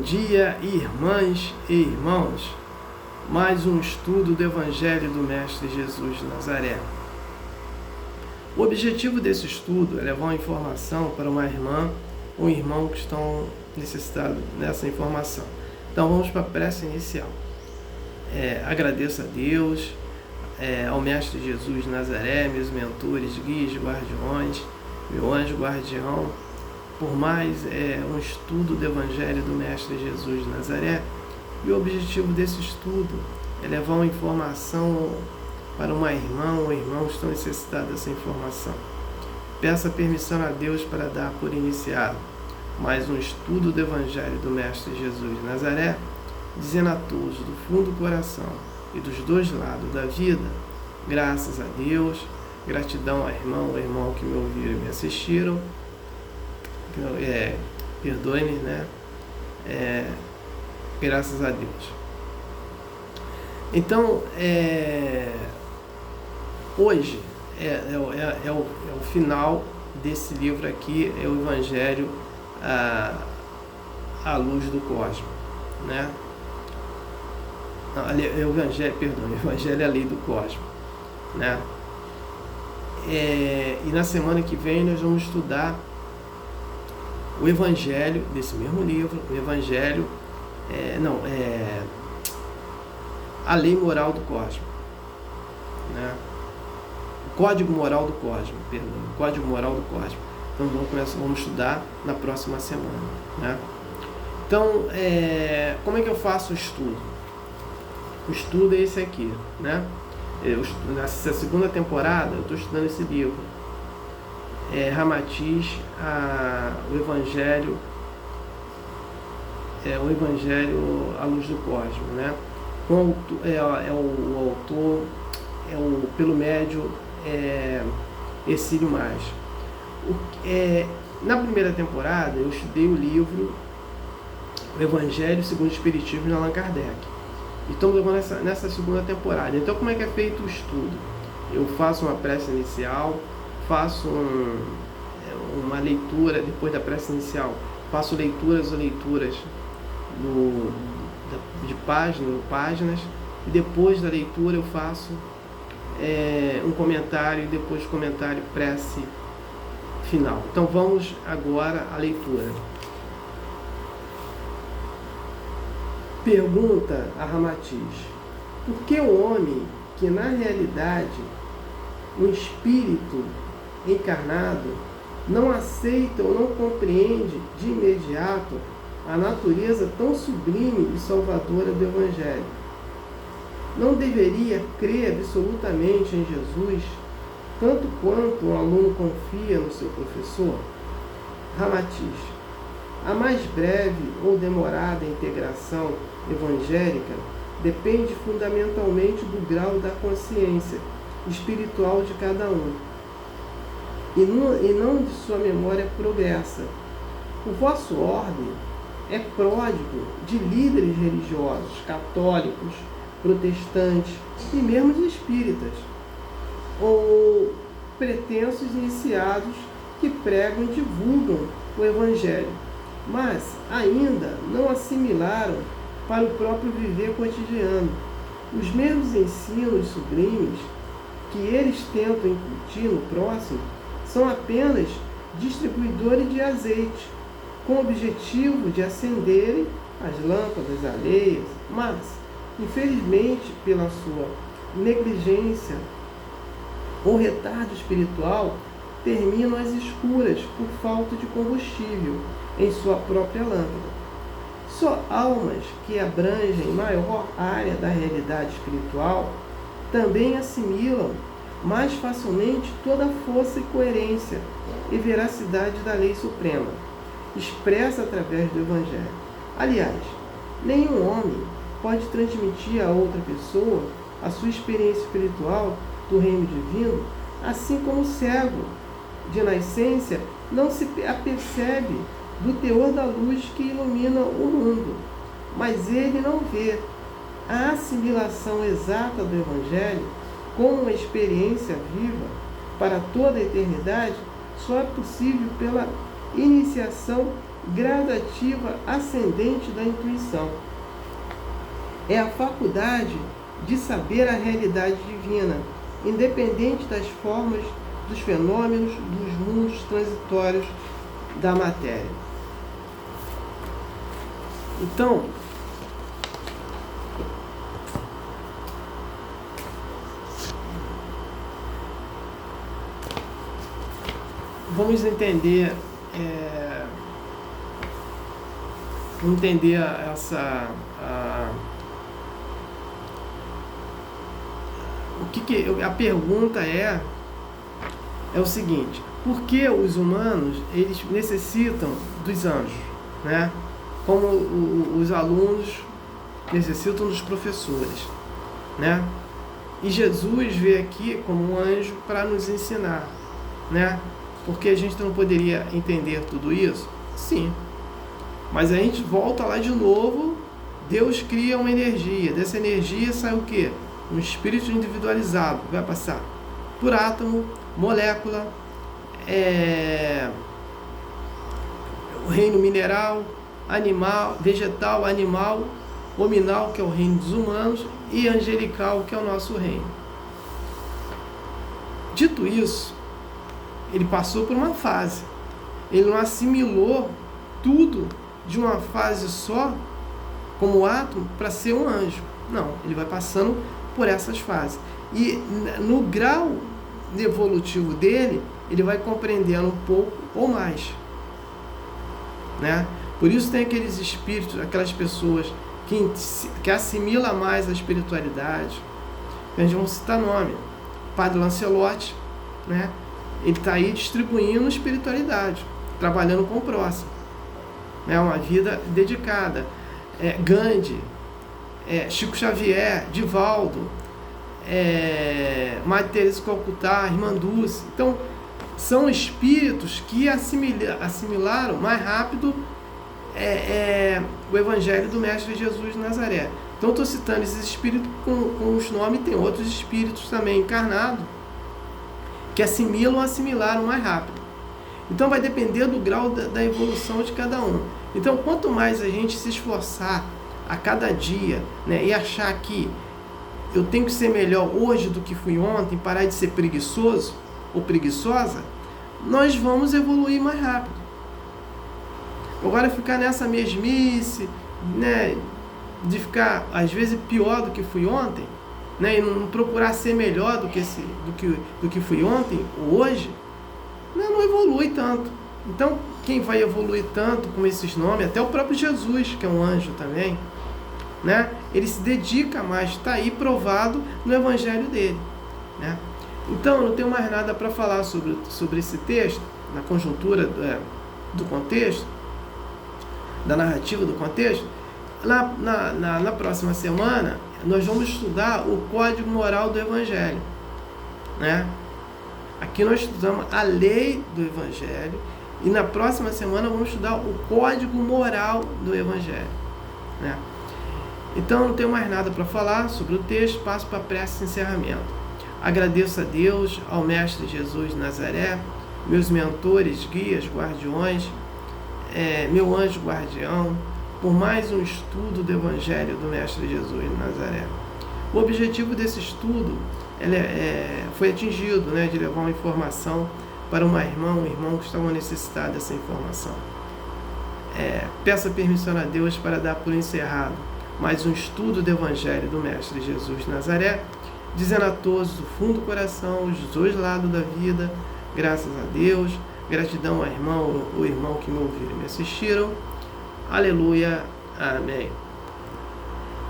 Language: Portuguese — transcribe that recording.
dia, irmãs e irmãos. Mais um estudo do Evangelho do Mestre Jesus de Nazaré. O objetivo desse estudo é levar uma informação para uma irmã ou um irmão que estão necessitados dessa informação. Então vamos para a prece inicial. Agradeço a Deus, ao Mestre Jesus de Nazaré, meus mentores, guias, guardiões, meu anjo guardião, por mais um estudo do Evangelho do Mestre Jesus de Nazaré. E o objetivo desse estudo é levar uma informação para uma irmã ou irmão que estão necessitados dessa informação. Peça permissão a Deus para dar por iniciado mais um estudo do Evangelho do Mestre Jesus de Nazaré, dizendo a todos do fundo do coração e dos dois lados da vida, graças a Deus, gratidão ao irmão ou irmão que me ouviram e me assistiram, perdoe-me, né? Graças a Deus. Então, hoje é o final desse livro aqui, é o Evangelho à luz do cosmos, né? O Evangelho à lei do cosmos, né? E na semana que vem nós vamos estudar o Evangelho desse mesmo livro, o Evangelho, a lei moral do cosmos, né? O código moral do cosmos, o código moral do cosmos. Então vamos estudar na próxima semana, né? Então, como é que eu faço o estudo? O estudo é esse aqui, né? Nessa segunda temporada eu estou estudando esse livro, Ramatiz, o Evangelho à luz do cosmos, né? O autor pelo médium Ercílio Maggi. Na primeira temporada eu estudei o livro O Evangelho segundo o Espiritismo de Allan Kardec. E estamos agora nessa segunda temporada. Então, como é que é feito o estudo? Eu faço uma prece inicial, faço uma leitura depois da prece inicial, faço leituras de páginas, e depois da leitura eu faço um comentário, e depois comentário, prece final. Então vamos agora à leitura. Pergunta a Ramatiz: por que o homem, que na realidade um espírito encarnado, não aceita ou não compreende de imediato a natureza tão sublime e salvadora do Evangelho? Não deveria crer absolutamente em Jesus, tanto quanto um aluno confia no seu professor? Ramatiz: a mais breve ou demorada integração evangélica depende fundamentalmente do grau da consciência espiritual de cada um, e não de sua memória progressa. O vosso ordem é pródigo de líderes religiosos, católicos, protestantes e mesmo de espíritas, ou pretensos iniciados que pregam e divulgam o Evangelho, mas ainda não assimilaram para o próprio viver cotidiano os mesmos ensinos sublimes que eles tentam incutir no próximo. São apenas distribuidores de azeite, com o objetivo de acenderem as lâmpadas alheias, mas, infelizmente, pela sua negligência ou retardo espiritual, terminam às escuras por falta de combustível em sua própria lâmpada. Só almas que abrangem maior área da realidade espiritual também assimilam mais facilmente toda a força e coerência e veracidade da lei suprema, expressa através do Evangelho. Aliás, nenhum homem pode transmitir a outra pessoa a sua experiência espiritual do reino divino, assim como o cego de nascença não se apercebe do teor da luz que ilumina o mundo, mas ele não vê. A assimilação exata do Evangelho como uma experiência viva para toda a eternidade só é possível pela iniciação gradativa ascendente da intuição. É a faculdade de saber a realidade divina, independente das formas, dos fenômenos, dos mundos transitórios da matéria. Então, vamos entender essa a pergunta é o seguinte: por que os humanos eles necessitam dos anjos, né? Como os alunos necessitam dos professores, né? E Jesus veio aqui como um anjo para nos ensinar, né? Porque a gente não poderia entender tudo isso? Sim. Mas a gente volta lá de novo, Deus cria uma energia. Dessa energia sai o quê? Um espírito individualizado, vai passar por átomo, molécula, o reino mineral, animal, vegetal, animal, hominal, que é o reino dos humanos, e angelical, que é o nosso reino. Dito isso, ele passou por uma fase. Ele não assimilou tudo de uma fase só, como átomo, para ser um anjo. Não, ele vai passando por essas fases. E no grau evolutivo dele, ele vai compreendendo um pouco ou mais, né? Por isso tem aqueles espíritos, aquelas pessoas que assimilam mais a espiritualidade. A gente vai citar nome. Padre Lancelotti, né? Ele está aí distribuindo espiritualidade, trabalhando com o próximo, né? Uma vida dedicada. Gandhi, Chico Xavier, Divaldo, Madre Teresa de Calcutá, Irmã Dulce. Então, são espíritos que assimilaram mais rápido o Evangelho do Mestre Jesus de Nazaré. Então, estou citando esses espíritos com os nomes. Tem outros espíritos também encarnados que assimilaram mais rápido. Então, vai depender do grau da evolução de cada um. Então, quanto mais a gente se esforçar a cada dia, né, e achar que eu tenho que ser melhor hoje do que fui ontem, parar de ser preguiçoso ou preguiçosa, nós vamos evoluir mais rápido. Agora, ficar nessa mesmice, né, de ficar às vezes pior do que fui ontem, né, e não procurar ser melhor do que fui ontem ou hoje, não evolui tanto. Então, quem vai evoluir tanto com esses nomes, até o próprio Jesus, que é um anjo também, né? Ele se dedica mais, está aí provado no Evangelho dele, né? Então, eu não tenho mais nada para falar sobre esse texto, na conjuntura do contexto, da narrativa do contexto. Na próxima semana, nós vamos estudar o Código Moral do Evangelho, né? Aqui nós estudamos a lei do Evangelho e na próxima semana vamos estudar o Código Moral do Evangelho, né? Então, não tenho mais nada para falar sobre o texto, passo para a prece de encerramento. Agradeço a Deus, ao Mestre Jesus de Nazaré, meus mentores, guias, guardiões, meu anjo guardião, por mais um estudo do Evangelho do Mestre Jesus de Nazaré. O objetivo desse estudo foi atingido, né, de levar uma informação para um irmão que estava necessitado dessa informação. Peço permissão a Deus para dar por encerrado mais um estudo do Evangelho do Mestre Jesus de Nazaré, dizendo a todos do fundo do coração, os dois lados da vida, graças a Deus, gratidão ao irmão que me ouviram e me assistiram. Aleluia, amém.